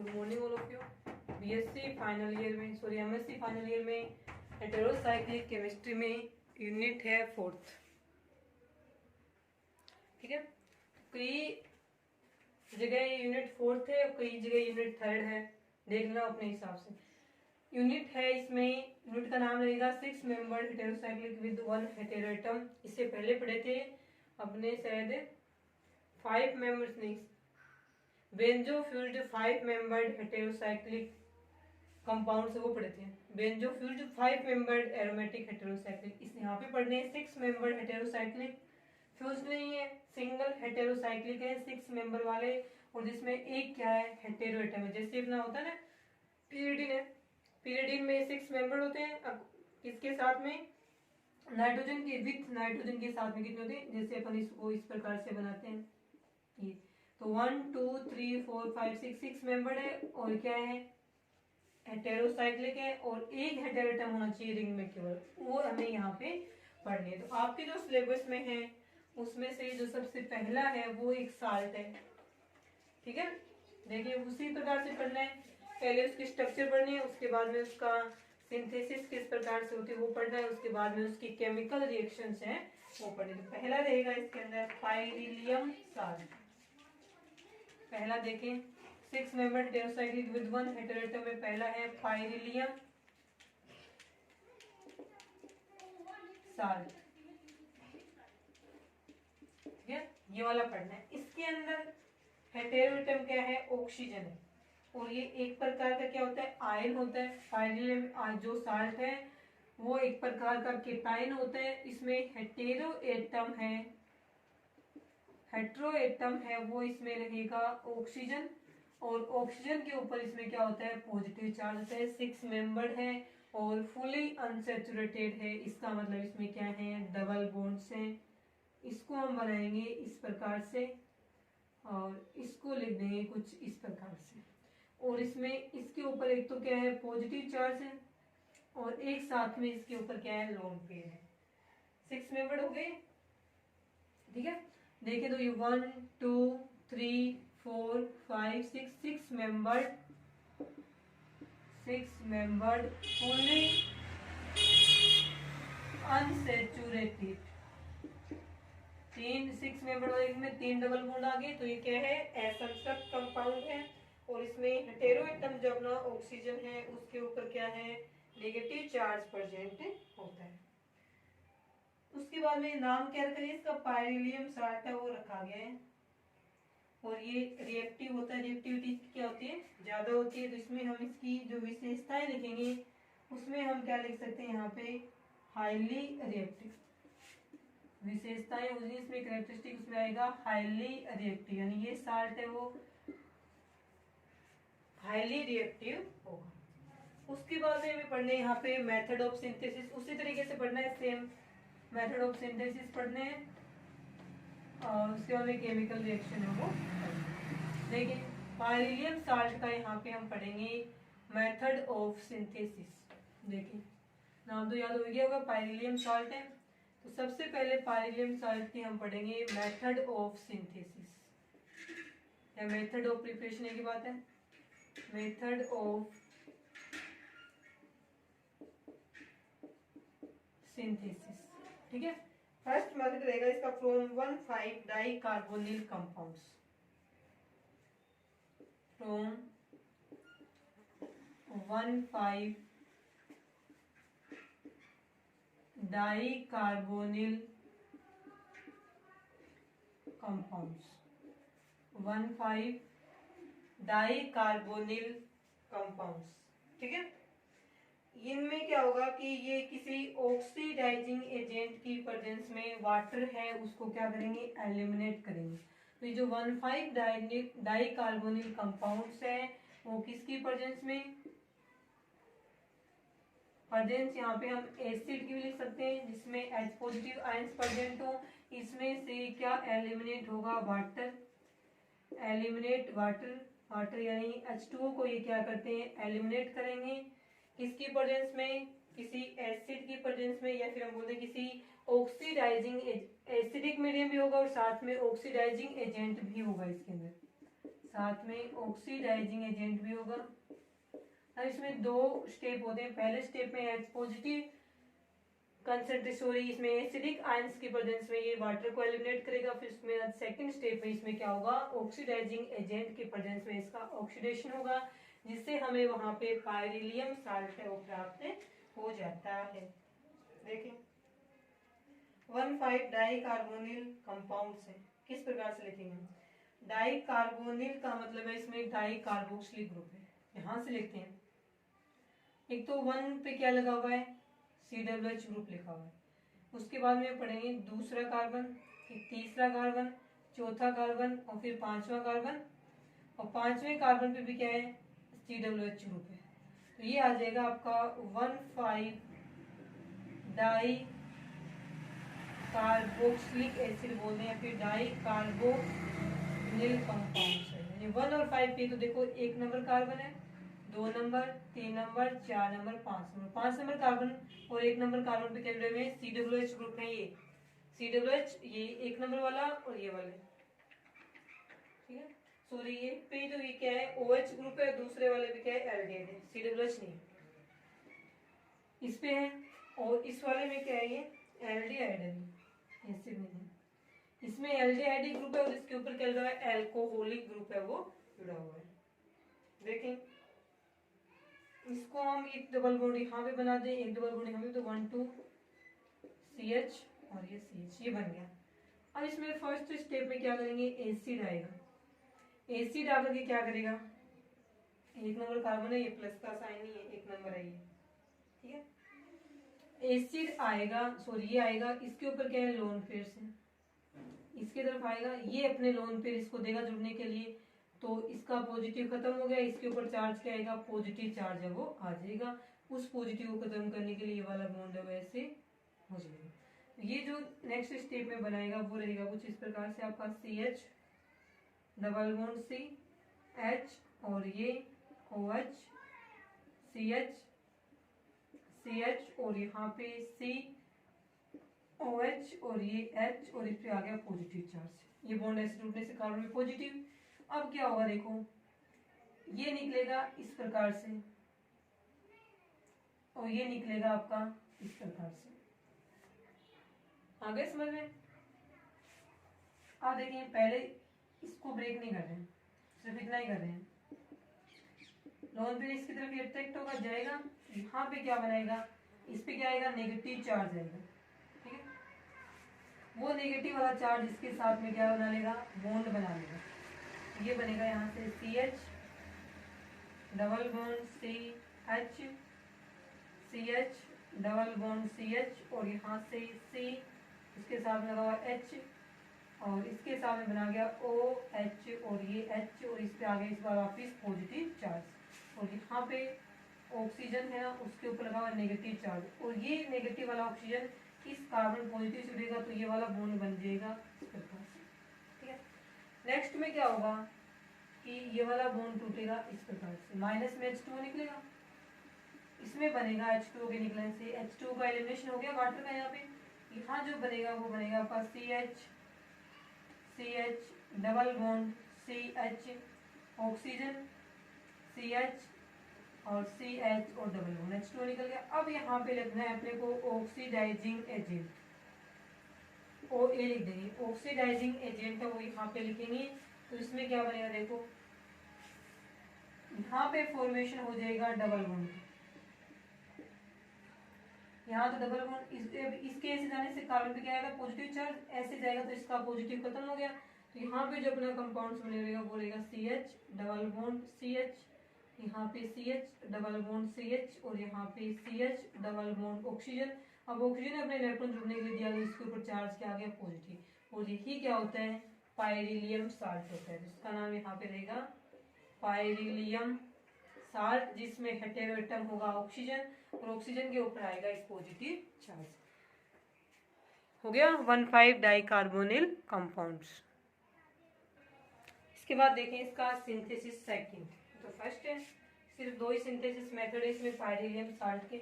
Good morning all of you. BSc final year में MSc final year में heterocyclic chemistry में unit है 4th। ठीक है, कई जगह यूनिट 4th है, कई जगह यूनिट 3rd है, देख लो अपने हिसाब से। यूनिट है, इसमें यूनिट का नाम रहेगा 6 मेंबर्ड हेटेरोसाइक्लिक विद 1 हेटेरोएटम। इससे पहले पढ़े थे अपने शायद 5 मेंबर्स नहीं, benzo fused 5 membered heterocyclic compound से वो पढ़े थे। Benzo fused 5 membered aromatic heterocyclic, इस यहाँ पे पढ़ने हैं 6 मेंबर्ड हेटेरोसाइक्लिक। फ्यूज्ड नहीं है, सिंगल हेटेरोसाइक्लिक है 6 मेंबर वाले, और जिसमें एक क्या है हेटेरोएटम है। जैसे अपना होता है ना पीरियडिन है, पीरियडिन में 6 मेंबर होते हैं। अब किसके साथ में, नाइट्रोजन के, विथ नाइट्रोजन के साथ में कितने होते हैं, जैसे अपन इसको इस प्रकार से बनाते हैं ये। तो 1 2 3 4 5 6 मेंबर है, और क्या है हेटेरोसाइक्लिक है, और एक हेटेरोएटम होना चाहिए रिंग में केवल, वो हमें यहाँ पे पढ़ने है। तो आपके जो सिलेबस में है उसमें से जो सबसे पहला है वो एक साल्ट है। ठीक है, देखिए उसी प्रकार से पढ़ना है। पहले उसकी स्ट्रक्चर पढ़नी है, उसके बाद में उसका सिंथेसिस किस प्रकार से होती है वो पढ़ना है, उसके बाद में उसकी केमिकल रिएक्शंस हैं वो पढ़ने। तो पहला रहेगा इसके अंदर पाइरिलियम साल्ट। पहला देखें 6 मेंबर्ड हेटेरोसाइक्लिक विद 1 हेटेरोएटम में पहला है पाइरिलियम साल्ट। ठीक है, ये वाला पढ़ना है। इसके अंदर हेटेरोएटम क्या है, ऑक्सीजन है, और ये एक प्रकार का क्या होता है आयन होता है। पाइरिलियम जो साल्ट है वो एक प्रकार का केटाइन होता है। इसमें हेटेरोएटम है, हेटेरोएटम है वो इसमें रहेगा ऑक्सीजन, और ऑक्सीजन के ऊपर इसमें क्या होता है पॉजिटिव चार्ज होता है। 6 मेंबर्ड है और फुली अनसैचुरेटेड है, इसका मतलब इसमें क्या है डबल बॉन्ड्स हैं। इसको हम बनाएंगे इस प्रकार से, और इसको लिख देंगे कुछ इस प्रकार से, और इसमें इसके ऊपर एक तो क्या है पॉजिटिव चार्ज है, और एक साथ में इसके ऊपर क्या है लोन पेयर है। 6 मेंबर्ड हो गए। ठीक है, देखिए तो ये 1 2 3 4 5 6 मेंबर्ड फुली अनसैचुरेटेड। 6 मेंबर वाले में 3 डबल बॉन्ड आ गए, तो ये क्या है असंतृप्त कंपाउंड है, और इसमें हेटेरोएटम जो अपना ऑक्सीजन है उसके ऊपर क्या है नेगेटिव चार्ज प्रेजेंट होता है। उसके बाद में नाम क्या रखा गया इसका, पाइरिलियम साल्ट है वो रखा गया है, और ये रिएक्टिव होता है। रिएक्टिविटी क्या होती है ज्यादा होती है, तो इसमें हम इसकी जो विशेषताएं लिखेंगे उसमें हम क्या लिख सकते हैं यहाँ पे हाईली रिएक्टिव। विशेषताएं होगी इसमें, कैरेक्टरिस्टिक उसमें आएगा हाईली रिएक्टिव, यानी ये साल्ट है वो हाईली रिएक्टिव होगा। उसके बाद में हमें पढ़ने यहाँ पे मेथड ऑफ सिंथेसिस, उसी तरीके से पढ़ना है, सेम मेथड ऑफ सिंथेसिस पढ़ने हैं, और उसके बाद में केमिकल रिएक्शन है वो। देखिए पाइरिलियम साल्ट का यहाँ पे हम पढ़ेंगे मेथड ऑफ सिंथेसिस। देखिए नाम तो याद हो गया होगा, पाइरिलियम साल्ट है, तो सबसे पहले पाइरिलियम साल्ट की हम पढ़ेंगे मेथड ऑफ सिंथेसिस, या मेथड ऑफ प्रिपरेशन की बात है, मेथड ऑफ सिंथेसिस। ठीक है, फर्स्ट मेथड रहेगा इसका from 1,5 di carbonyl compounds, from 1,5 di carbonyl compounds, 1,5 di carbonyl compounds. ठीक है, इनमें क्या होगा कि ये किसी ऑक्सीडाइजिंग एजेंट की प्रेजेंस में वाटर है उसको क्या करेंगे एलिमिनेट करेंगे। तो ये जो 1,5 डाई कार्बोनिल कंपाउंड्स है वो किसकी प्रेजेंस में, प्रेजेंस यहाँ पे हम एसिड की भी लिख सकते हैं जिसमें H पॉजिटिव आयंस प्रेजेंट हो, इसमें से क्या एलिमिनेट होगा वाटर, एलिमिनेट वाटर, वाटर यानी H2O को ये क्या करते हैं एलिमिनेट करेंगे किसकी प्रेजेंस में, किसी एसिड की प्रेजेंस में, या फिर हम बोलते हैं किसी ऑक्सीडाइजिंग एसिडिक मीडियम भी होगा और साथ में ऑक्सीडाइजिंग एजेंट भी होगा इसके अंदर, साथ में ऑक्सीडाइजिंग एजेंट भी होगा। अब इसमें दो स्टेप होते हैं। पहले स्टेप में H पॉजिटिव कंसंट्रेशन, सॉरी इसमें एसिडिक आयंस की प्रेजेंस में ये वाटर को एलिमिनेट करेगा। फिर इसमें सेकंड स्टेप में इसमें क्या होगा, ऑक्सीडाइजिंग एजेंट की प्रेजेंस में इसका ऑक्सीडेशन होगा, जिससे हमें वहां पे पाइरिलियम साल्ट है वो प्राप्त हो जाता है। देखें 1,5 डाई कार्बोनिल कंपाउंड्स है। किस प्रकार से लिखेंगे, डाई कार्बोनिल का मतलब है इसमें डाई कार्बोक्सिलिक ग्रुप है, यहां से लिखते हैं। एक तो 1 पे क्या लगा हुआ है, COH ग्रुप लिखा हुआ है। उसके बाद में पढ़ेंगे दूसरा कार्बन, फिर तीसरा कार्बन, चौथा कार्बन और फिर पांचवा कार्बन, और पांचवें कार्बन पे भी क्या है, COH ग्रुप है। तो ये आ जाएगा आपका 1,5 डाई कार्बोक्सिलिक एसिड बोलते हैं, फिर डाई कार्बोनिल कंपाउंड है। 1 और 5 पे तो देखो 1 नंबर कार्बन है, 2 number, 3 number, 4 number, 5 number. 5 number carbon और 1 नंबर कार्बन पे क्या जुड़े हुए हैं, COH ग्रुप है। ये COH, ये 1 नंबर वाला और ये वाले, ठीक है। सॉरी ये पे जो ये क्या है OH ग्रुप है, दूसरे वाले पे क्या है एल्डिहाइड है, COH नहीं इस पे है। और इस वाले में क्या है, ये एल्डिहाइड है, एसिड नहीं है। इसमें एल्डिहाइड ग्रुप है और इसके ऊपर क्या जुड़ा है, एल्कोहलिक ग्रुप है वो जुड़ा हुआ है। देखें इसको हम एक डबल बॉन्ड यहाँ पे बना दें, एक डबल बॉन्ड यहाँ पे, तो 1 2 CH और ये CH, ये बन गया। अब इसमें फर्स्ट स्टेप में क्या करेंगे, एसिड आएगा। एसिड आकर के क्या करेगा, 1 नंबर कार्बन है, ये प्लस का साइन नहीं है, 1 नंबर है ये, ठीक है। एसिड आएगा, सॉरी ये आएगा, इसके ऊपर क्या है लोन पेयर से, इसके तरफ आएगा, ये अपने लोन पेयर इसको देगा जुड़ने के लिए, तो इसका पॉजिटिव खत्म हो गया, इसके ऊपर चार्ज क्या आएगा, पॉजिटिव चार्ज है वो आ जाएगा। उस पॉजिटिव को खत्म करने के लिए ये वाला बॉन्ड है वैसे हो जाएगा। ये जो नेक्स्ट स्टेप में बनाएगा वो रहेगा कुछ इस प्रकार से, आपका CH double bond C H और ये OH CH CH और यहाँ पे COH और ये H और इस पे आ गया पॉजिटिव चार्ज। ये बॉन्ड ऐसे टूटने से कार्बन में पॉजिटिव। अब क्या होगा देखो, ये निकलेगा इस प्रकार से और ये निकलेगा आपका इस प्रकार से। आगे समझ में? आप देखिए पहले इसको ब्रेक नहीं कर रहे हैं, सिर्फ इतना ही कर रहे हैं। लोन पे इसकी तरफ अट्रैक्ट होगा, जाएगा, यहाँ पे क्या बनाएगा, इस पे क्या आएगा, नेगेटिव चार्ज आएगा, ठीक है। वो नेगेटिव वाला चार्ज इसके साथ में क्या बना लेगा, बॉन्ड बना लेगा। ये बनेगा यहाँ से CH double bond CH CH double bond CH और यहाँ से C, इसके साथ लगा हुआ H और इसके साथ में बना गया OH और ये H और इस पे आ गया इस बार वापिस पॉजिटिव चार्ज। और यहाँ पे ऑक्सीजन है ना, उसके ऊपर लगा हुआ नेगेटिव चार्ज, और ये नेगेटिव वाला ऑक्सीजन इस कार्बन पॉजिटिव से जुड़ेगा, तो ये वाला बॉन्ड बन जाएगा इस प्रकार से, ठीक है। नेक्स्ट में क्या होगा कि ये वाला बॉन्ड टूटेगा इस प्रकार से, माइनस में H2 निकलेगा, इसमें बनेगा H2 के निकलने से H2 का एलिमिनेशन हो गया वाटर का। यहाँ पे यहाँ जो बनेगा वो बनेगा आपका CH double bond CH oxygen CH और CH और डबल बॉन्ड H2 निकल गया। अब यहाँ पे लिखना है अपने को ऑक्सीडाइजिंग एजेंट, OA लिख देंगे। ऑक्सीडाइजिंग एजेंट है वो यहाँ पे लिखेंगे, तो इसमें क्या बनेगा देखो, यहाँ पे फॉर्मेशन हो जाएगा डबल बॉन्ड, यहाँ तो डबल बॉन्ड, इसके ऐसे जाने से कार्बन पे क्या आएगा, पॉजिटिव चार्ज, ऐसे जाएगा तो इसका पॉजिटिव खत्म हो गया। तो यहाँ पे जो अपना कंपाउंड बनेगा वो रहेगा CH डबल बॉन्ड CH, यहाँ पे CH डबल बॉन्ड CH और यहाँ पे CH डबल बॉन्ड ऑक्सीजन। अब ऑक्सीजन अपने इलेक्ट्रॉन जुड़ने के लिए दिया गया, इसके ऊपर चार्ज क्या आ गया, पॉजिटिव, और यही क्या होता है, पाइरिलियम साल्ट होता है, जिसका नाम यहाँ पे रहेगा पाइरिलियम साल्ट, जिसमें हेटेरो एटम होगा ऑक्सीजन और ऑक्सीजन के ऊपर आएगा इस पॉजिटिव चार्ज। हो गया 1,5 डाई कार्बोनिल कंपाउंड्स। इसके बाद देखें इसका सिंथेसिस सेकंड। तो फर्स्ट है, सिर्फ दो ही सिंथेसिस मेथड है इसमें पाइरिलियम साल्ट के।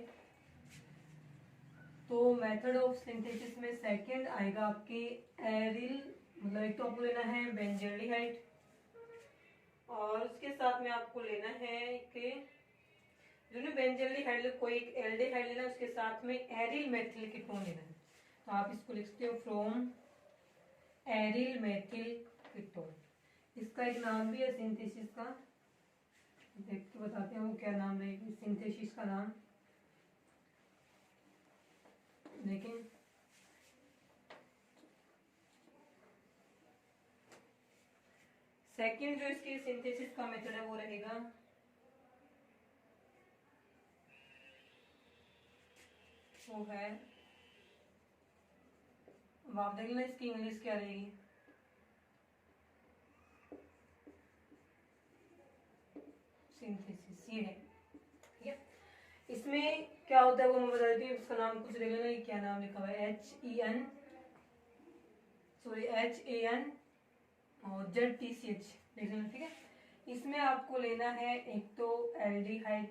तो मेथड ऑफ सिंथेसिस में सेकंड आएगा आपके एरिल, मतलब एक तो आपको लेना है बेंजल्डिहाइड और उसके साथ में आपको लेना है कि जो ना बेंजल्डिहाइड कोई एक एल्डिहाइड लेना, उसके साथ में एरिल मेथिल कीटोन लेना है। तो आप इसको लिखते हो फ्रॉम एरिल मेथिल कीटोन। इसका एक नाम भी है सिंथेसिस का, देख के बताते हैं वो क्या नाम रहेगी सिंथेसिस का नाम। देखें सेकंड जो इसकी सिंथेसिस का मेथड है वो रहेगा वो है, आप देख लेना इसकी इंग्लिश क्या रहेगी, सिंथेसिस ये है। ठीक है, इसमें क्या होता है वो मैं बता देती हूँ, इसका नाम कुछ देख लेना, ये क्या नाम लिखा हुआ है HAN और ZTCH देख लेना। ठीक है, इसमें आपको लेना है एक तो एल्डिहाइड,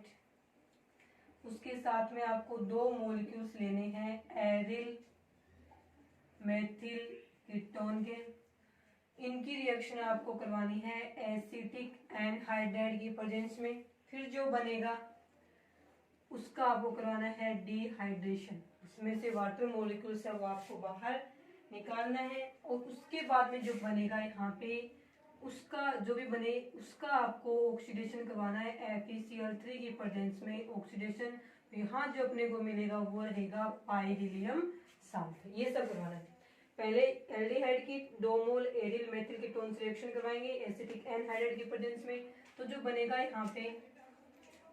उसके साथ में आपको 2 मॉलिक्यूल्स लेने हैं एरिल मेथिल कीटोन के। इनकी रिएक्शन आपको करवानी है एसिटिक एनहाइड्राइड की प्रेजेंस में। फिर जो बनेगा उसका आपको करवाना है डिहाइड्रेशन, उसमें से वाटर मॉलिक्यूल्स है वो आपको बाहर निकालना है। और उसके बाद में जो बनेगा यहाँ पे उसका जो भी बने उसका आपको ऑक्सीडेशन करवाना है FeCl3 की प्रेजेंस में ऑक्सीडेशन। यहाँ जो अपने को मिलेगा वो रहेगा पाइरिलियम साल्ट। ये सब करवाना है। पहले एल्डिहाइड की 2 मोल एरिल मेथिल कीटोन से रिएक्शन करवाएंगे एसिटिक एनहाइड्राइड की प्रेजेंस में, तो जो बनेगा यहाँ पे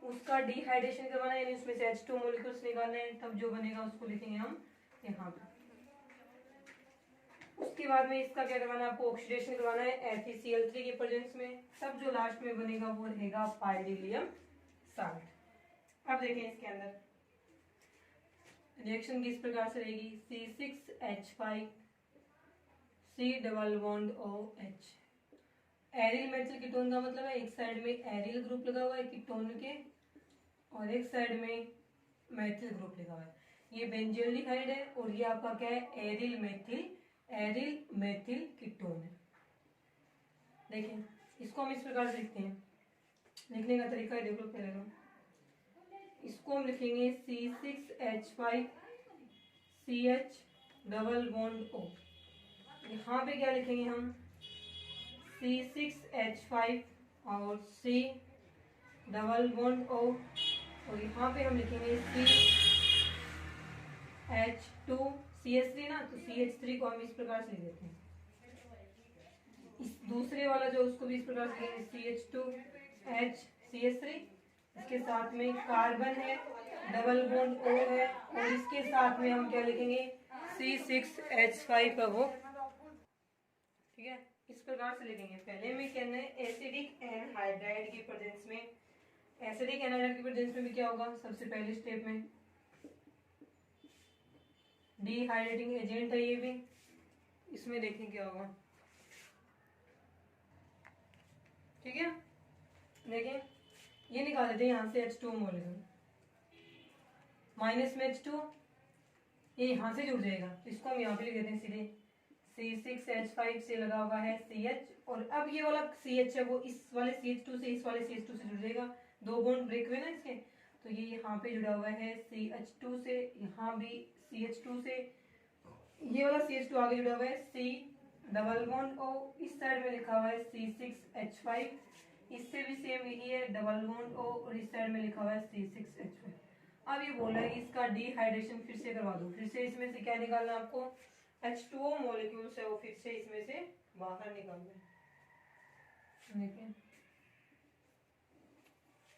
उसका डिहाइड्रेशन करवाना है, यानी उसमें से H2 मॉलिक्यूल्स निकालने हैं, तब जो बनेगा उसको लिखेंगे हम यहाँ पे। उसके बाद में इसका क्या करवाना है आपको ऑक्सीडेशन करवाना है FeCl3 की प्रेजेंस में, तब जो लास्ट में बनेगा वो रहेगा पाइरिलियम साल्ट। अब देखें इसके अंदर रिएक्शन किस प्रकार से रहेगी, C6H5 C double bond OH। Aryl methyl ketone का मतलब है एक साइड में एरिल ग्रुप लगा हुआ है कीटोन के और एक साइड में मेथिल ग्रुप लगा हुआ है। ये बेंजल्डिहाइड है और ये आपका क्या है एरिल मेथिल कीटोन है। देखिए इसको हम इस प्रकार से लिखते हैं, लिखने का तरीका है देख लो पहले तो। इसको हम लिखेंगे C6H5 CH double bond O। यहाँ पे क्या लिखेंगे हम C6H5 और C डबल बॉन्ड O, और यहाँ पे हम लिखेंगे CH2 CH3 ना, तो CH3 को हम इस प्रकार से लिख देते हैं। इस दूसरे वाला जो उसको भी इस प्रकार से लिखेंगे CH2H CH3, इसके साथ में कार्बन है डबल बॉन्ड O है और इसके साथ में हम क्या लिखेंगे C6H5 का वो। ठीक है, इस प्रकार से लिखेंगे। पहले में कहना है एसिडिक एनहाइड्राइड की प्रेजेंस में, एसिडिक एनहाइड्राइड की प्रेजेंस में भी क्या होगा, सबसे पहले स्टेप में डिहाइड्रेटिंग एजेंट है ये भी, इसमें देखें क्या होगा। ठीक है, देखें ये निकाल देते हैं यहाँ से H2 मॉलिक्यूल, माइनस में H2 ये यहाँ से जुड़ जाएगा, तो इसको हम यहाँ पे लिख देते हैं सीधे C6H5 से लगा हुआ है CH, और अब ये वाला CH है वो इस वाले CH2 से इस वाले CH2 से जुड़ जाएगा, 2 बॉन्ड ब्रेक हुए ना इसके, तो ये यहाँ पे जुड़ा हुआ है CH2 से, यहाँ भी CH2 से, ये वाला CH2 आगे जुड़ा हुआ है C डबल बॉन्ड O, इस साइड में लिखा हुआ है C6H5, इससे भी सेम यही है डबल बॉन्ड O, और इस साइड में लिखा हुआ है C6H5। अब ये बोला है कि इसका डिहाइड्रेशन फिर से करवा दो, फिर से इसमें से क्या निकालना है आपको, H2O मॉलिक्यूल्स है वो फिर से इसमें से बाहर निकालना है। देखिए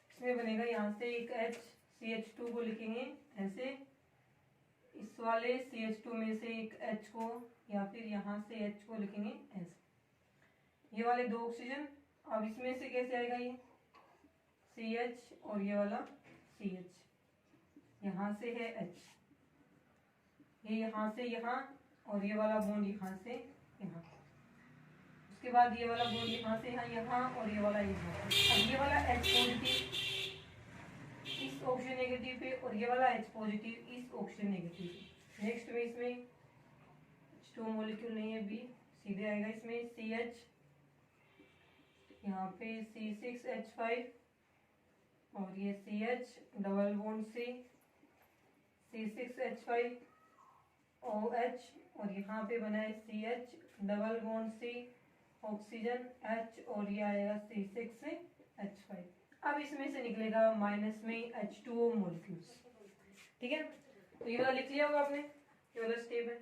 इसमें बनेगा यहाँ से एक CH2 को लिखेंगे ऐसे, इस वाले CH2 में से एक H को, या फिर यहाँ से H को लिखेंगे ऐसे, ये वाले 2 ऑक्सीजन। अब इसमें से कैसे आएगा ये CH और ये वाला CH, यहाँ से है H, ये यहाँ से यहाँ, और ये वाला बॉन्ड यहाँ से यहाँ, उसके बाद ये वाला बॉन्ड यहाँ से यहाँ यहाँ, और ये वाला यहाँ। अब ये वाला H पॉजिटिव इस ऑक्सीजन नेगेटिव पे, और ये वाला H पॉजिटिव इस ऑक्सीजन नेगेटिव पे। नेक्स्ट में इसमें H2 मॉलिक्यूल नहीं है, बी सीधे आएगा इसमें CH यहाँ पे C6H5 और ये CH डबल बॉन्ड C6H5OH और यहाँ पे बना है CH double bond C oxygen H और ये आएगा C6H5। अब इसमें से निकलेगा माइनस में H2O मॉलिक्यूल्स। ठीक है, तो ये वाला लिख लिया होगा आपने, ये वाला स्टेप है।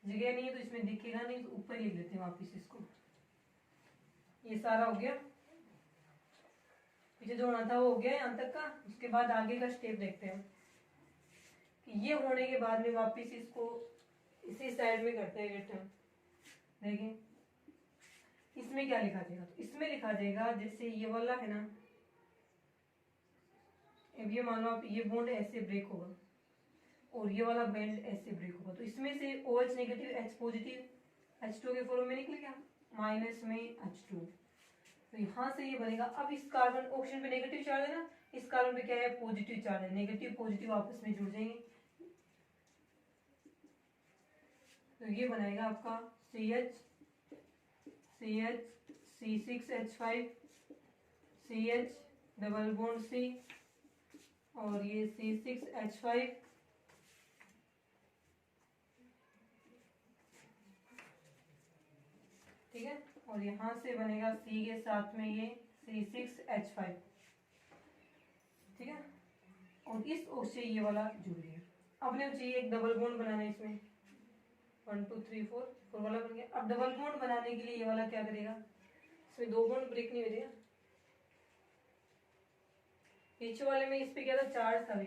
जगह नहीं है तो इसमें दिखेगा नहीं, तो ऊपर लिख लेते हैं वापिस इसको। ये सारा हो गया, पीछे जो होना था वो हो गया यहाँ तक का। उसके बाद आगे का स्टेप देखते हैं कि ये होने के बाद में वापिस इसको इसी साइड में करते हैं रिटर्न। देखिए इसमें क्या लिखा जाएगा, तो इसमें लिखा जाएगा जैसे ये वाला है ना, अब ये मान लो आप ये बॉन्ड ऐसे ब्रेक होगा और ये वाला बॉन्ड ऐसे ब्रेक होगा, तो इसमें से OH negative H positive H2 के फॉर्म में निकलेगा माइनस में H2, तो यहाँ से ये बनेगा। अब इस कार्बन ऑक्सीजन पे नेगेटिव चार्ज है ना, इस कार्बन पे क्या है, पॉजिटिव चार्ज है। नेगेटिव पॉजिटिव आपस में जुड़ जाएंगे, तो ये बनाएगा आपका CH C6H5 CH double bond C और ये C6H5 ठीक है, और यहाँ से बनेगा C के साथ में ये C6H5। ठीक है, और इस O से ये वाला जुड़ गया। अब मुझे चाहिए एक डबल बॉन्ड बनाना है इसमें, 1 2 3 4 वाला बन गया। अब डबल बॉन्ड बनाने के लिए ये वाला क्या करेगा, इसमें 2 बॉन्ड ब्रेक नहीं हो रही है। पीछे वाले में इस पे क्या था, चार्ज था भी,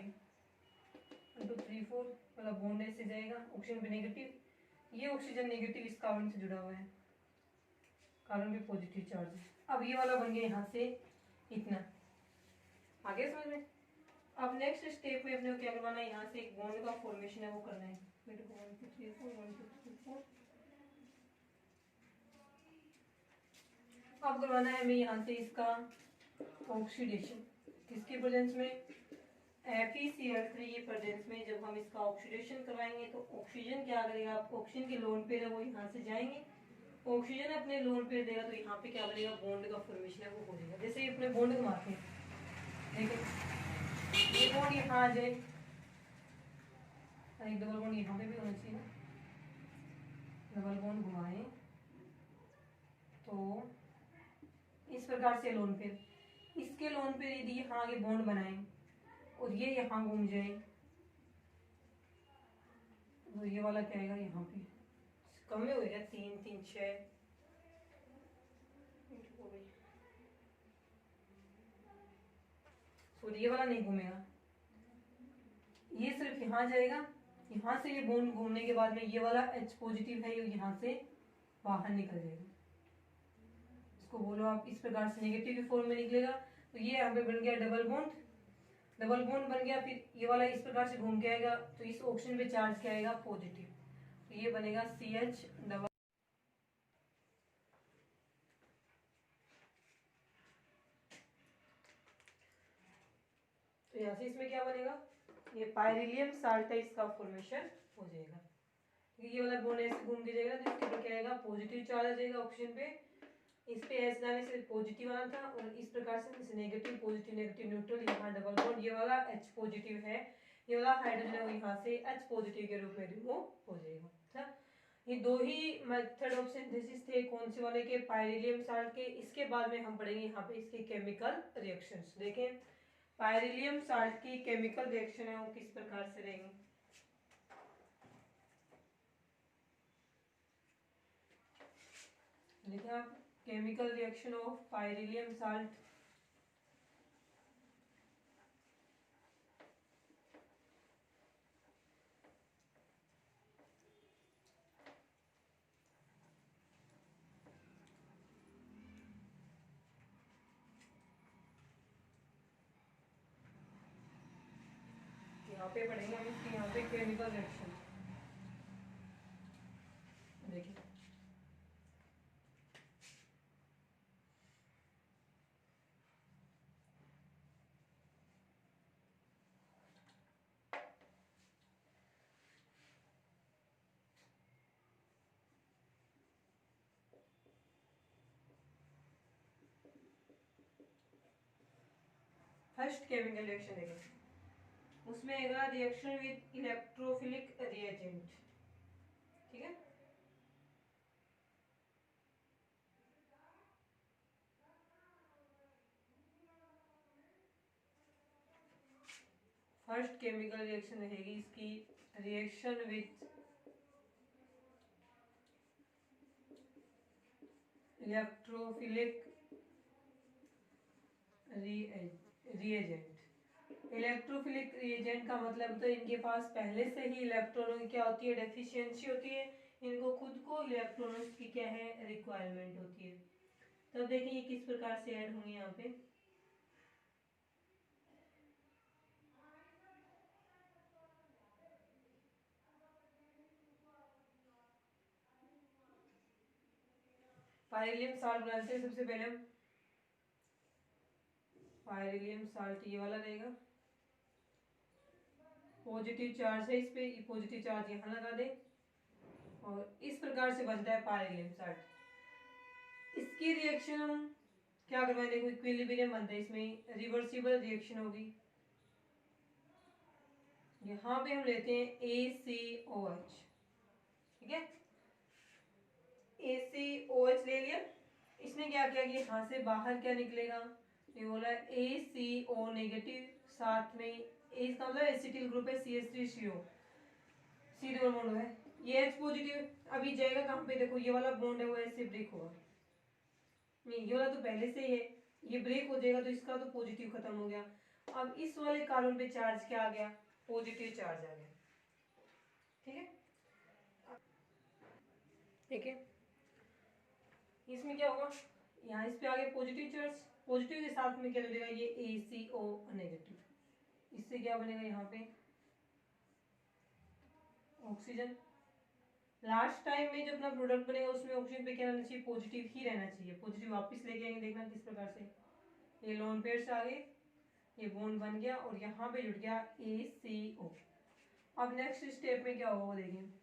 1 2 3 4 वाला बॉन्ड ऐसे जाएगा, ऑक्सीजन पे नेगेटिव, ये ऑक्सीजन नेगेटिव इस कार्बन से जुड़ा हुआ है, कार्बन पे पॉजिटिव चार्ज है। अब ये वाला बन गया यहाँ से इतना, आगे समझ में। अब नेक्स्ट स्टेप में अपने को क्या करवाना है, यहाँ से एक बॉन्ड का फॉर्मेशन है वो करना है। 1 2 3 4 1 2 3 4 अब करवाना है हमें यहाँ से इसका ऑक्सीडेशन, किसकी प्रेजेंस में, FeCl3 की प्रेजेंस में। जब हम इसका ऑक्सीडेशन करवाएंगे तो ऑक्सीजन क्या करेगा, ऑक्सीजन के लोन पेयर है वो यहाँ से जाएंगे, ऑक्सीजन अपने लोन पेयर देगा तो यहाँ पे क्या बनेगा, बॉन्ड का फॉर्मेशन है वो हो जाएगा। जैसे अपने बॉन्ड घुमाते हैं, देखिए ये बॉन्ड यहाँ आ जाए, एक डबल बॉन्ड यहाँ पे भी होना चाहिए ना, डबल बॉन्ड घुमाए तो इस प्रकार से लोन पेयर, इसके लोन पेयर यदि यहाँ आगे बॉन्ड बनाए और ये यहाँ घूम जाए तो ये वाला क्या आएगा, यहाँ पे कम में हो गया 3 3 6 तो ये वाला नहीं घूमेगा, ये सिर्फ यहाँ जाएगा। यहाँ से ये बॉन्ड घूमने के बाद में ये वाला H पॉजिटिव है, ये यहाँ से बाहर निकल जाएगा। इसको बोलो आप इस प्रकार से नेगेटिव के फॉर्म में निकलेगा, तो ये यहाँ पे बन गया डबल बॉन्ड, डबल बॉन्ड बन गया। फिर ये वाला इस प्रकार से घूम के आएगा तो इस ऑक्सीजन पे चार्ज क्या आएगा, पॉजिटिव, तो ये बनेगा CH डबल। तो यहाँ से इसमें क्या बनेगा, ये पायरिलियम साल्ट है, इसका फॉर्मेशन हो जाएगा। ये वाला बॉन्ड ऐसे घूम के जाएगा तो इसके ऊपर क्या आएगा, पॉजिटिव चार्ज आ जाएगा ऑक्सीजन पे। इस पे एस डालने से पॉजिटिव आना था और इस प्रकार से नेगेटिव पॉजिटिव नेगेटिव न्यूट्रल, यहाँ डबल बॉन्ड, ये वाला H पॉजिटिव है, ये वाला हाइड्रोजन है वो यहाँ से H पॉजिटिव के रूप में रिमूव हो जाएगा। अच्छा, ये 2 ही मेथड ऑफ सिंथेसिस थे, कौन से वाले के, पायरिलियम साल्ट के। इसके बाद में हम पढ़ेंगे यहाँ पे इसके केमिकल रिएक्शंस। देखें पायरिलियम साल्ट की केमिकल रिएक्शन है वो किस प्रकार से रहेंगे। देखिए आप, केमिकल रिएक्शन ऑफ पायरिलियम साल्ट, यहाँ पे पढ़ेंगे हम इसकी, यहाँ पे केमिकल रिएक्शन। देखिए फर्स्ट केमिकल रिएक्शन देखें, उसमें आएगा रिएक्शन विद इलेक्ट्रोफिलिक रिएजेंट। ठीक है, फर्स्ट केमिकल रिएक्शन रहेगी इसकी reaction with electrophilic reagent. Electrophilic reagent का मतलब तो इनके पास पहले से ही इलेक्ट्रॉनों की क्या होती है, डेफिशिएंसी होती है, इनको खुद को इलेक्ट्रॉनों की क्या है, रिक्वायरमेंट होती है। तब देखिए ये किस प्रकार से ऐड होंगे यहाँ पे। पायरिलियम साल्ट बनाते हैं सबसे पहले हम, पायरिलियम साल्ट ये वाला रहेगा, पॉजिटिव चार्ज है इस पे, पॉजिटिव चार्ज यहाँ लगा दे और इस प्रकार से बनता है पायरिलियम साल्ट। इसकी रिएक्शन हम क्या करवाएं, देखो इक्विलिब्रियम बनता है, इसमें रिवर्सिबल रिएक्शन होगी। यहाँ पे हम लेते हैं ACOH, ठीक है, ACOH ले लिया। इसने क्या किया कि यहाँ से बाहर क्या निकलेगा, ये बोला ACO नेगेटिव, साथ में इसका मतलब एसिटिल ग्रुप है CH3CO, C डबल बॉन्ड है, ये H पॉजिटिव। अभी जाएगा कहाँ पे, देखो ये वाला बॉन्ड है वो ऐसे ब्रेक होगा, नहीं ये वाला तो पहले से ही है, ये ब्रेक हो जाएगा तो इसका तो पॉजिटिव खत्म हो गया। अब इस वाले कार्बन पे चार्ज क्या आ गया, पॉजिटिव चार्ज आ गया। ठीक है, ठीक है, इसमें क्या होगा, यहाँ इस पे आ गया पॉजिटिव चार्ज, पॉजिटिव के साथ में क्या जुड़ेगा, ये ACO नेगेटिव, इससे क्या बनेगा यहाँ पे ऑक्सीजन। लास्ट टाइम में जो अपना प्रोडक्ट बनेगा उसमें ऑक्सीजन पे क्या रहना चाहिए, पॉजिटिव ही रहना चाहिए। पॉजिटिव वापस लेके आएंगे, देखना किस प्रकार से, ये लोन पेयर से आ गए, ये बॉन्ड बन गया और यहाँ पे जुड़ गया ACO। अब नेक्स्ट स्टेप में क्या होगा वो देखें।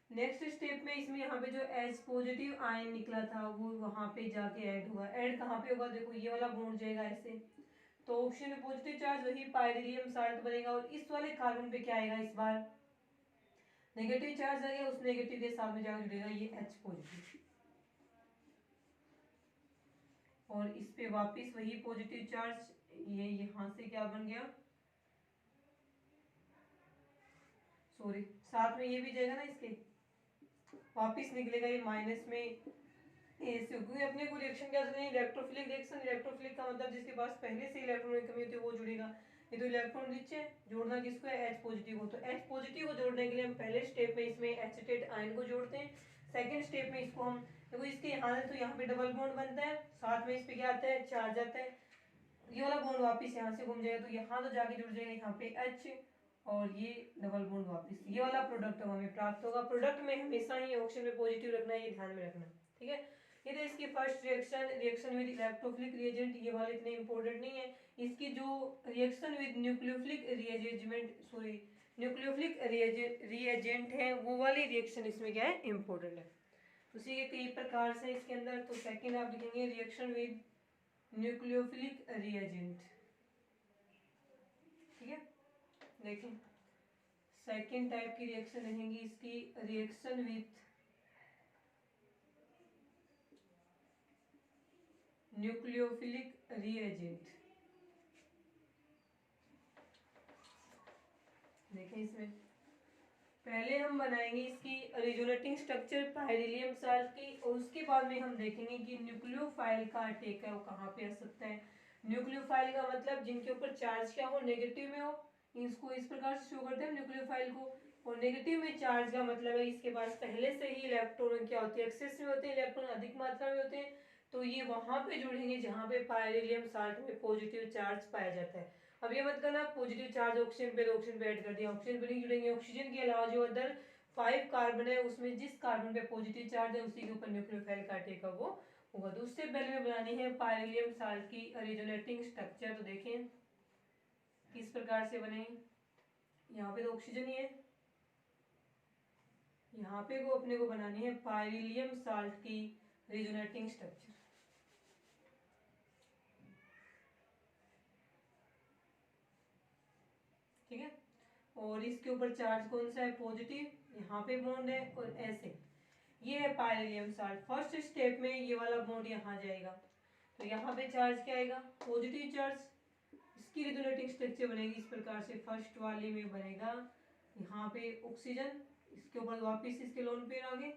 नेक्स्ट स्टेप में इसमें यहाँ पे जो H पॉजिटिव आयन निकला था वो वहाँ पे जाके ऐड होगा। ऐड कहाँ पे होगा, देखो ये वाला बॉन्ड जाएगा ऐसे, तो ऑक्सीजन में पॉजिटिव चार्ज वही पायरिलियम साल्ट बनेगा और इस वाले कार्बन पे क्या आएगा, इस बार नेगेटिव चार्ज आ गया, उस नेगेटिव के साथ में जाकर जुड़ेगा ये H पॉजिटिव और इस पे वापस वही पॉजिटिव चार्ज, ये यहाँ से क्या बन गया, सॉरी साथ में ये भी जाएगा ना, इसके वापस निकलेगा ये माइनस में AC, क्योंकि अपने को रिएक्शन क्या चल, इलेक्ट्रोफिलिक रिएक्शन। इलेक्ट्रोफिलिक का मतलब जिसके पास पहले से इलेक्ट्रॉन की कमी होती है वो जुड़ेगा। ये तो इलेक्ट्रॉन रिच है, जोड़ना किसको है, H पॉजिटिव को। तो H पॉजिटिव को जोड़ने के लिए हम पहले स्टेप में इसमें एसिटेट आयन को जोड़ते हैं, सेकंड स्टेप में इसको हम, देखो इसके यहाँ है तो यहाँ पे डबल बॉन्ड बनता है, साथ में इस पे क्या आता है, चार्ज आता है, ये वाला बॉन्ड वापस यहाँ से घूम जाएगा तो यहाँ तो जाके जुड़ जाएगा यहाँ पे H और ये डबल बॉन्ड वापस, ये वाला प्रोडक्ट हमें प्राप्त होगा। प्रोडक्ट में हमेशा ही ऑक्सीजन में पॉजिटिव रखना है, ये ध्यान में रखना। ठीक है, ये तो इसकी first reaction, reaction with electrophilic reagent, ये वाले इतने इंपॉर्टेंट नहीं है। इसकी जो reaction with nucleophilic reagent, sorry nucleophilic reagent है वो वाली रिएक्शन इसमें क्या है, इंपॉर्टेंट है। उसी के कई प्रकार से इसके अंदर, तो सेकंड आप लिखेंगे रिएक्शन विद न्यूक्लियोफिलिक रिएजेंट। ठीक है, देखें सेकंड टाइप की रिएक्शन रहेंगी इसकी रिएक्शन विथ न्यूक्लियोफिलिक रिएजेंट। देखें इसमें पहले हम बनाएंगे इसकी रेजोनेटिंग स्ट्रक्चर पायरिलियम साल्ट की और उसके बाद में हम देखेंगे कि न्यूक्लियोफाइल का अटैक है वो कहाँ पे आ सकता है। न्यूक्लियोफाइल का मतलब जिनके ऊपर चार्ज क्या हो, नेगेटिव में हो, इसको इस प्रकार से शो करते हैं न्यूक्लियोफाइल को। और नेगेटिव में चार्ज का मतलब है इसके पास पहले से ही इलेक्ट्रॉन क्या होते हैं, एक्सेस में होते हैं, इलेक्ट्रॉन अधिक मात्रा में होते हैं, तो ये वहां पे जुड़ेंगे जहां पे पायरिलियम साल्ट में पॉजिटिव चार्ज पाया जाता है। अब ये मत करना पॉजिटिव चार्ज ऑक्सीजन पे, ऑक्सीजन पे ऐड कर दिया, ऑक्सीजन पे नहीं जुड़ेंगे। ऑक्सीजन के अलावा जो अदर 5 कार्बन है उसमें जिस कार्बन पे पॉजिटिव चार्ज है उसी के ऊपर न्यूक्लियोफाइल का अटैक वो होगा। तो उससे पहले में बनानी है पायरिलियम साल्ट की रेजोनेटिंग स्ट्रक्चर। तो देखें किस प्रकार से बने, यहाँ पे तो ऑक्सीजन ही है, यहाँ पे को अपने को बनानी है पायरिलियम साल्ट की रेजोनेटिंग स्ट्रक्चर। और इसके ऊपर चार्ज कौन सा है, पॉजिटिव, यहाँ पे बॉन्ड है और ऐसे, ये है पायरिलियम साल्ट। फर्स्ट स्टेप में ये वाला बॉन्ड यहाँ जाएगा, तो यहाँ पे चार्ज क्या आएगा, पॉजिटिव चार्ज। इसकी रेजोनेटिंग स्ट्रक्चर बनेगी इस प्रकार से, फर्स्ट वाले में बनेगा यहाँ पे ऑक्सीजन, इसके ऊपर वापिस इसके लोन पेयर आ गए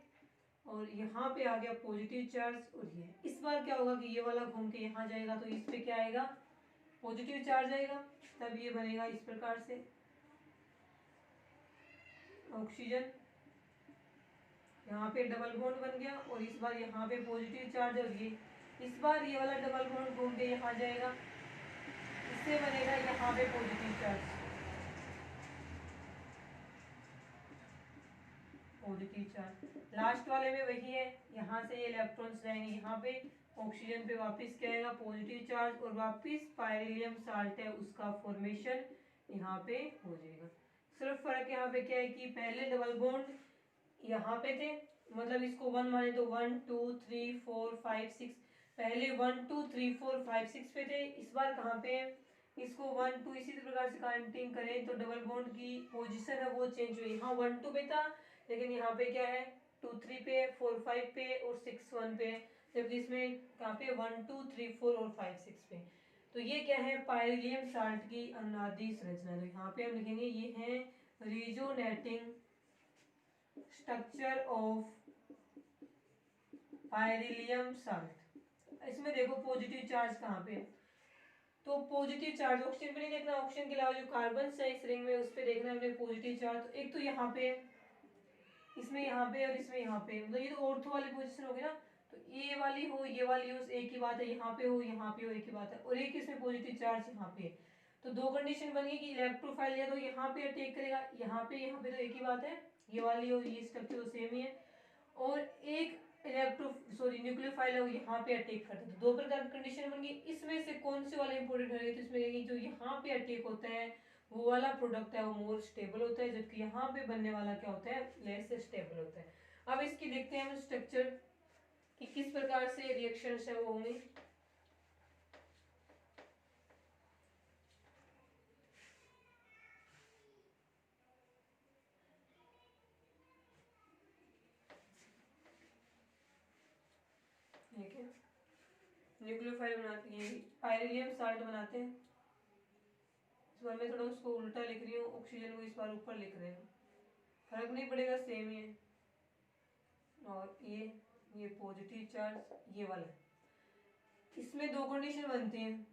और यहाँ पे आ गया पॉजिटिव चार्ज। और ये इस बार क्या होगा कि ये वाला घूम के यहाँ जाएगा, तो इस पे क्या आएगा, पॉजिटिव चार्ज आएगा, तब ये बनेगा इस प्रकार से ऑक्सीजन। यहाँ पे डबल बॉन्ड बन गया और इस बार यहाँ पे पॉजिटिव चार्ज, और ये इस बार ये वाला डबल बॉन्ड घूम के यहाँ जाएगा, इससे बनेगा यहाँ पे positive charge, positive charge. Last वाले में वही है, यहाँ से ये इलेक्ट्रॉन्स जाएंगे यहाँ पे, ऑक्सीजन पे वापस क्या आएगा, पॉजिटिव चार्ज, और वापस पायरिलियम साल्ट है उसका फॉर्मेशन यहाँ पे हो जाएगा। सिर्फ फर्क यहाँ पे क्या है कि पहले डबल बॉन्ड यहाँ पे थे, मतलब इसको 1 माने तो 1 2 3 4 5 6, पहले 1 2 3 4 5 6 पे थे, इस बार कहाँ पे है, इसको 1 2 इसी प्रकार से काउंटिंग करें तो डबल बॉन्ड की पोजीशन है वो चेंज हुई, यहाँ 1 2 पे था लेकिन यहाँ पे क्या है 2 3 पे, 4 5 पे और 6 1 पे, जबकि इसमें कहाँ पे 1 2 3 4 और 5 6 पे। तो ये क्या है, पायरिलियम साल्ट की अनादि संरचना। तो यहाँ पे हम लिखेंगे ये है रेजोनेटिंग स्ट्रक्चर ऑफ पायरिलियम साल्ट। इसमें देखो पॉजिटिव चार्ज कहाँ पे, तो पॉजिटिव चार्ज ऑक्सीजन पे नहीं देखना, ऑक्सीजन के अलावा जो कार्बन है इस रिंग में उस पे देखना है हमने पॉजिटिव चार्ज। तो एक तो यहाँ पे, इसमें यहाँ पे और इसमें यहाँ पे, मतलब ये तो ऑर्थो वाली पोजीशन होगी ना, तो ये वाली हो ये वाली हो एक ही बात है, यहाँ पे हो यहाँ पे हो एक ही बात है, और एक इसमें पॉजिटिव चार्ज यहाँ पे। तो दो कंडीशन बनी कि इलेक्ट्रोफाइल या तो यहाँ पे अटैक करेगा, यहाँ पे तो एक ही बात है, ये वाली हो ये स्ट्रक्चर तो सेम ही है, और एक न्यूक्लियोफाइल है वो यहाँ पे अटैक करता है। तो दो प्रकार की कंडीशन बन गई, इसमें से कौन से वाले इंपॉर्टेंट है, तो इसमें जो यहाँ पे अटैक होता है वो वाला प्रोडक्ट है वो मोर स्टेबल होता है, जबकि यहाँ पे बनने वाला क्या होता है, लेस स्टेबल होता है। अब इसकी देखते हैं हम स्ट्रक्चर कि किस प्रकार से रिएक्शंस है वो होंगे। ठीक है, न्यूक्लियोफाइल बनाते हैं, पायरिलियम साल्ट बनाते हैं। इस बार मैं थोड़ा उसको उल्टा लिख रही हूँ, ऑक्सीजन को इस बार ऊपर लिख रहे हैं, फर्क नहीं पड़ेगा सेम ही है। और ये पॉजिटिव चार्ज ये वाला, इसमें दो कंडीशन बनती हैं,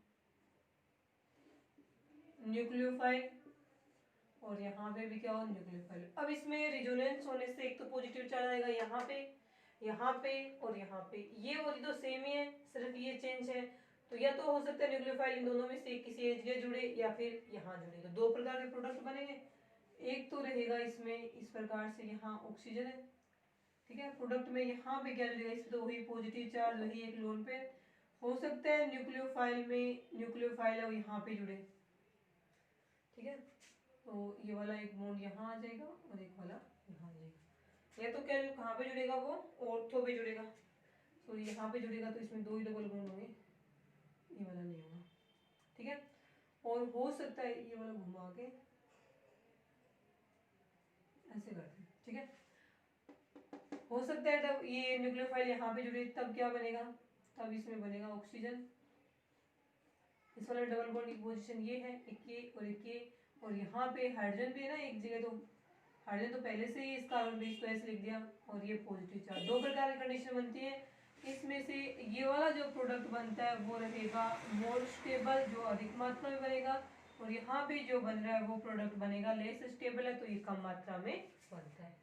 न्यूक्लियोफाइल और यहाँ पे भी क्या हो, न्यूक्लियोफाइल। अब इसमें रिजोनेंस होने से एक तो पॉजिटिव चार्ज आएगा यहाँ पे और यहाँ पे, ये वाली तो सेम ही है, सिर्फ ये चेंज है। तो या तो हो सकता है न्यूक्लियोफाइल इन दोनों में से किसी एज के जुड़े या फिर यहाँ जुड़े, तो दो प्रकार के प्रोडक्ट बनेंगे। एक तो रहेगा इसमें इस प्रकार से, यहाँ ऑक्सीजन है, ठीक है, प्रोडक्ट में यहाँ पे क्या जुड़ेगा, इसमें तो वही पॉजिटिव चार्ज, वही एक लोन पे। हो सकता है न्यूक्लियोफाइल में न्यूक्लियोफाइल है वो यहाँ पे जुड़े, ठीक है, तो ये वाला एक बॉन्ड यहाँ आ जाएगा और एक वाला यहाँ आ जाएगा। या तो क्या कहाँ पे जुड़ेगा, वो ऑर्थो पे जुड़ेगा, तो यहाँ पे जुड़ेगा तो इसमें दो ही डबल बॉन्ड होंगे, ये वाला नहीं होगा, ठीक है। और हो सकता है ये वाला घुमा के ऐसे करते हैं, ठीक है, हो सकता है तब ये न्यूक्लियोफाइल यहाँ पे जुड़े, तब क्या बनेगा, तब इसमें बनेगा ऑक्सीजन। इस वाला डबल बॉन्ड की पोजीशन ये है, एक ये और एक ये, और यहाँ पे हाइड्रोजन भी है ना एक जगह, तो हाइड्रोजन तो पहले से ही इस कार्बन बेस को ऐसे लिख दिया, और ये पॉजिटिव चार्ज। दो प्रकार की कंडीशन बनती है, इसमें से ये वाला जो प्रोडक्ट बनता है वो रहेगा मोर स्टेबल, जो अधिक मात्रा में बनेगा, और यहाँ पे जो बन रहा है वो प्रोडक्ट बनेगा लेस स्टेबल है, तो ये कम मात्रा में बनता है।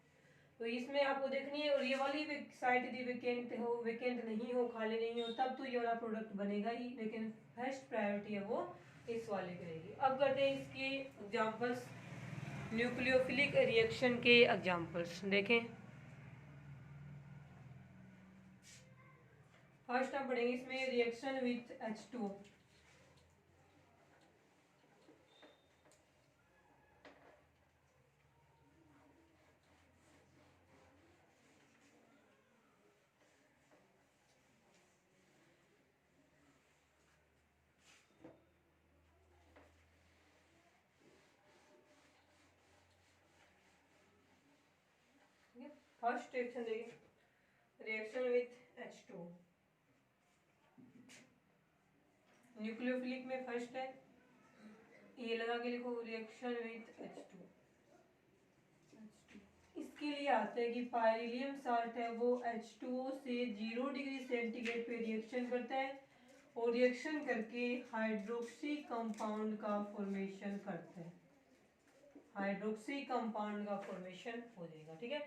तो इसमें आपको देखनी है, और ये वाली साइट यदि वेकेंट नहीं हो, खाली नहीं हो, तब तो ये वाला प्रोडक्ट बनेगा ही, लेकिन फर्स्ट प्रायोरिटी है वो इस वाले की रहेगी। अब करते हैं इसके एग्जांपल्स, न्यूक्लियोफिलिक रिएक्शन के एग्जांपल्स देखें। फर्स्ट हम पढ़ेंगे इसमें reaction with H2O। First reaction देखिए, रिएक्शन विथ H2, न्यूक्लियोफिलिक में फर्स्ट है, ये लगा के लिखो रिएक्शन विथ H2। इसके लिए आता है कि पाइरिलियम साल्ट है वो H2O से 0 डिग्री सेंटीग्रेड पे रिएक्शन करता है और रिएक्शन करके हाइड्रोक्सी कंपाउंड का फॉर्मेशन करता है, हाइड्रोक्सी कंपाउंड का फॉर्मेशन हो जाएगा। ठीक है,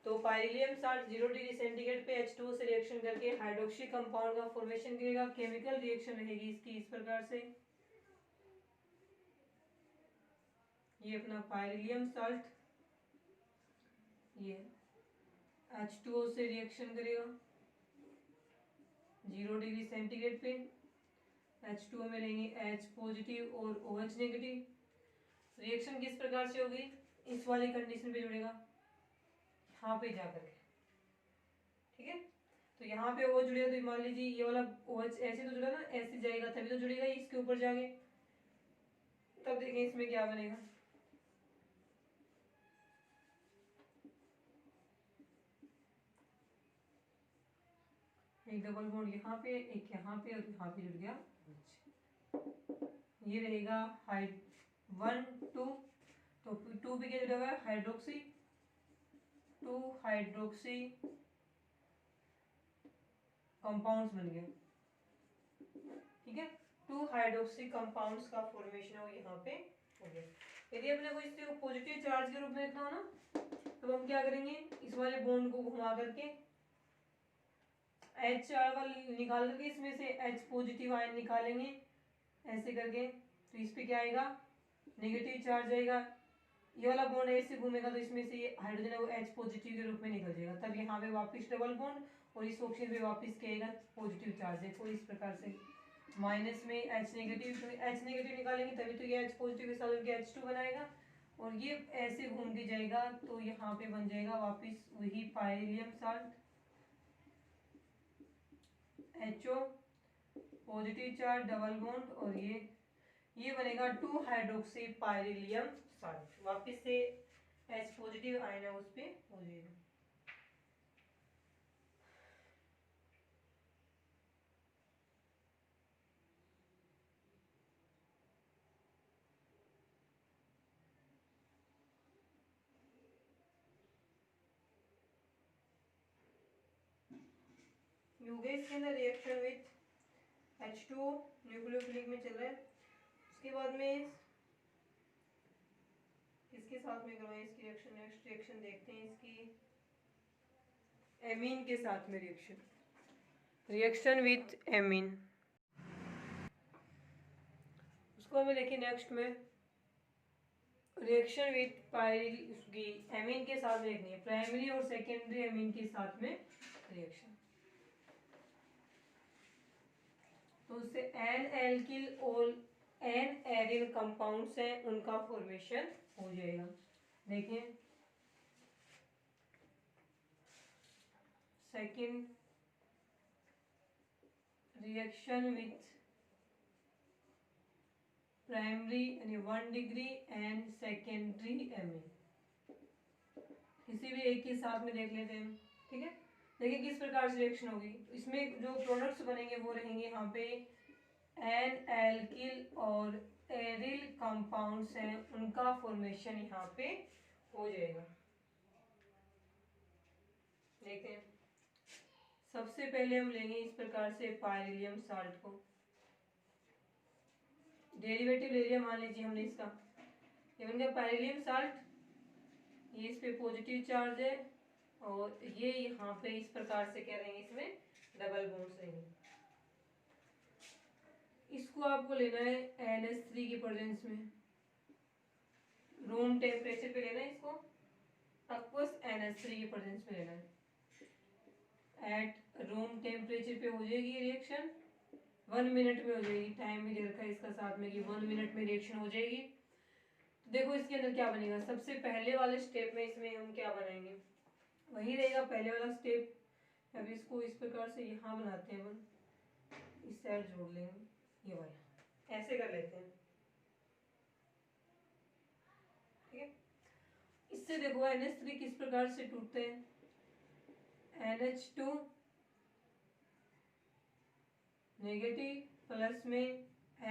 तो पाइरिलियम साल्ट 0 डिग्री सेंटीग्रेड पे H2O से रिएक्शन करके हाइड्रोक्सी कंपाउंड का फॉर्मेशन करेगा। केमिकल रिएक्शन रहेगी इसकी इस प्रकार से, ये अपना पाइरिलियम साल्ट ये H2O से रिएक्शन करेगा 0 डिग्री सेंटीग्रेड पे, H2O में लेंगे H पॉजिटिव और OH नेगेटिव। रिएक्शन किस प्रकार से होगी, इस वाली कंडीशन पे जुड़ेगा यहाँ पे जाकर के। ठीक है, तो यहाँ पे OH जुड़ेगा तो मान लीजिए ये वाला OH ऐसे तो जुड़ा ना, ऐसे जाएगा तभी तो जुड़ेगा इसके ऊपर जाके, तब देखें इसमें क्या बनेगा। एक डबल बॉन्ड यहाँ पे, एक यहाँ पे और यहाँ पे जुड़ गया, ये रहेगा हाइड 1 2, तो 2 पे क्या जुड़ा हुआ है हाइड्रोक्सी, 2 हाइड्रोक्सी कंपाउंड्स बन गए। ठीक है, 2 हाइड्रोक्सी कंपाउंड्स का फॉर्मेशन है वो यहाँ पे हो गया। यदि अपने को इससे पॉजिटिव चार्ज के रूप में लिखना हो ना, तो हम क्या करेंगे, इस वाले बॉन्ड को घुमा करके H वाले निकाल करके इसमें से H पॉजिटिव आयन निकालेंगे ऐसे करके, तो इस पे क्या आएगा नेगेटिव चार्ज आएगा। ये वाला बॉन्ड ऐसे घूमेगा तो इसमें से ये हाइड्रोजन है वो H पॉजिटिव के रूप में निकल जाएगा, तब यहाँ पे वापस डबल बॉन्ड और इस ऑप्शन पे वापस क्या आएगा पॉजिटिव चार्ज है। तो इस प्रकार से माइनस में H नेगेटिव, तो H नेगेटिव निकालेंगे तभी तो ये H पॉजिटिव के साथ उनके H2 बनाएगा और ये ऐसे घूम के जाएगा, तो यहाँ पे बन जाएगा वापस वही pyrylium salt HO positive charge double bond और ये बनेगा 2 हाइड्रोक्सी पाइरिलियम साल्ट, वापस से H पॉजिटिव आयन है उस पे हो जाएगा। यूगेस के अंदर रिएक्शन विथ H2O न्यूक्लियोफिलिक में चल रहा है, उसके बाद में किसके साथ में करवाएं इसकी रिएक्शन, नेक्स्ट रिएक्शन देखते हैं इसकी एमीन के साथ में रिएक्शन, रिएक्शन विथ एमीन। उसको हमें देखिए नेक्स्ट में रिएक्शन विथ पायरिल उसकी एमीन के साथ में देखनी है, प्राइमरी और सेकेंडरी एमीन के साथ में रिएक्शन। तो उससे एन एल्किल और एन एरिल कंपाउंड्स हैं उनका फॉर्मेशन हो जाएगा। देखिए सेकेंड रिएक्शन विथ प्राइमरी यानी 1 डिग्री एंड सेकेंडरी एमीन, किसी भी एक के साथ में देख लेते हैं। ठीक है, देखिए किस प्रकार से रिएक्शन होगी, इसमें जो प्रोडक्ट्स बनेंगे वो रहेंगे यहाँ पे एन एल्किल और एरिल कंपाउंड्स हैं उनका फॉर्मेशन यहाँ पे हो जाएगा। देखते हैं, सबसे पहले हम लेंगे इस प्रकार से पाइरिलियम साल्ट को, डेरिवेटिव ले लिया मान लीजिए हमने इसका, ये बन गया पाइरिलियम साल्ट, ये इस पे पॉजिटिव चार्ज है और ये यहाँ पे इस प्रकार से क्या रहेंगे इसमें डबल बॉन्ड्स रहेंगे। इसको आपको लेना है NH3 की प्रेजेंस में, रूम टेम्परेचर पे लेना है इसको, aqueous NH3 की प्रेजेंस में लेना है। एट रूम टेम्परेचर पे हो जाएगी रिएक्शन, 1 मिनट में हो जाएगी, टाइम भी दे रखा है इसका साथ में कि 1 मिनट में रिएक्शन हो जाएगी। तो देखो इसके अंदर क्या बनेगा, सबसे पहले वाले स्टेप में इसमें हम क्या बनाएंगे, वही रहेगा पहले वाला स्टेप। अब इसको इस प्रकार से यहाँ बनाते हैं, इस साइड जोड़ लेंगे, ये वाला ऐसे कर लेते हैं। ठीक है, इससे देखो NH3 किस प्रकार से टूटते हैं, NH2 नेगेटिव प्लस में